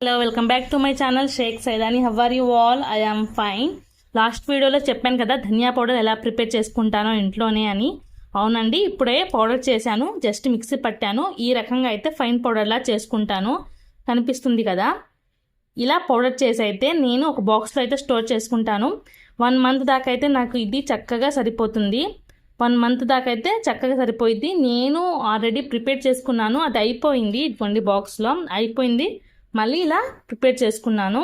Hello welcome back to my channel Shaik Saidani. How are you all? I am fine. Last వీడియోలో చెప్పాను కదా ధనియా powder ఎలా prepare చేసుకుంటానో ఇంట్లోనే అని. అవునండి, ఇప్పుడే పౌడర్ చేశాను, జస్ట్ మిక్సీ పట్టాను. ఈ రకంగా అయితే ఫైన్ పౌడర్లా చేసుకుంటాను. కనిపిస్తుంది కదా, ఇలా పౌడర్ చేసి అయితే నేను ఒక బాక్స్లో అయితే స్టోర్ చేసుకుంటాను. 1 మంత్ దాకా అయితే నాకు ఇది చక్కగా సరిపోతుంది. 1 మంత్ దాకా అయితే చక్కగా సరిపోయింది. నేను ఆల్రెడీ ప్రిపేర్ చేసుకున్నాను, అది అయిపోయింది. ఇటువంటి బాక్స్లో అయిపోయింది. మళ్ళీ ఇలా ప్రిపేర్ చేసుకున్నాను.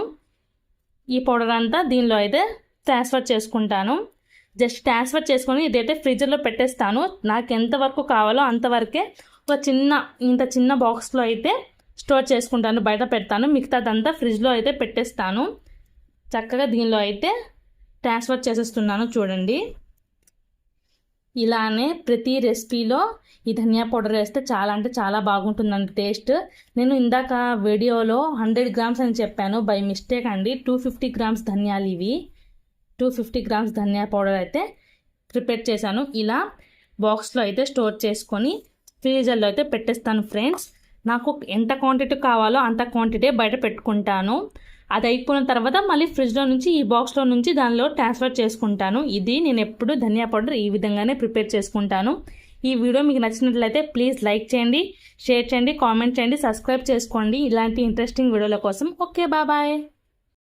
ఈ పౌడర్ అంతా దీనిలో అయితే ట్రాన్స్ఫర్ చేసుకుంటాను. జస్ట్ ట్రాన్స్ఫర్ చేసుకొని ఇదైతే ఫ్రిడ్జ్లో పెట్టేస్తాను. నాకు ఎంతవరకు కావాలో అంతవరకే ఒక ఇంత చిన్న బాక్స్లో అయితే స్టోర్ చేసుకుంటాను, బయట పెడతాను. మిగతాదంతా ఫ్రిడ్జ్లో అయితే పెట్టేస్తాను. చక్కగా దీనిలో అయితే ట్రాన్స్ఫర్ చేసేస్తున్నాను. చూడండి, ఇలానే ప్రతి రెసిపీలో ఈ ధనియా పౌడర్ వేస్తే చాలా అంటే చాలా బాగుంటుందండి టేస్ట్. నేను ఇందాక వీడియోలో 100 గ్రామ్స్ అని చెప్పాను, బై మిస్టేక్ అండి. 250 గ్రామ్స్ ధనియాలు ఇవి. 250 గ్రామ్స్ ధనియా పౌడర్ అయితే ప్రిపేర్ చేశాను. ఇలా బాక్స్లో అయితే స్టోర్ చేసుకొని ఫ్రీజర్లో అయితే పెట్టేస్తాను ఫ్రెండ్స్. నాకు ఎంత క్వాంటిటీ కావాలో అంత క్వాంటిటీ బయట పెట్టుకుంటాను. అది అయిపోయిన తర్వాత మళ్ళీ ఫ్రిడ్జ్లో నుంచి ఈ బాక్స్లో నుంచి దానిలో ట్రాన్స్ఫర్ చేసుకుంటాను. ఇది నేను ఎప్పుడు ధనియా పౌడర్ ఈ విధంగానే ప్రిపేర్ చేసుకుంటాను. ఈ వీడియో మీకు నచ్చినట్లయితే ప్లీజ్ లైక్ చేయండి, షేర్ చేయండి, కామెంట్ చేయండి, సబ్స్క్రైబ్ చేసుకోండి ఇలాంటి ఇంట్రెస్టింగ్ వీడియోల కోసం. Okay, bye.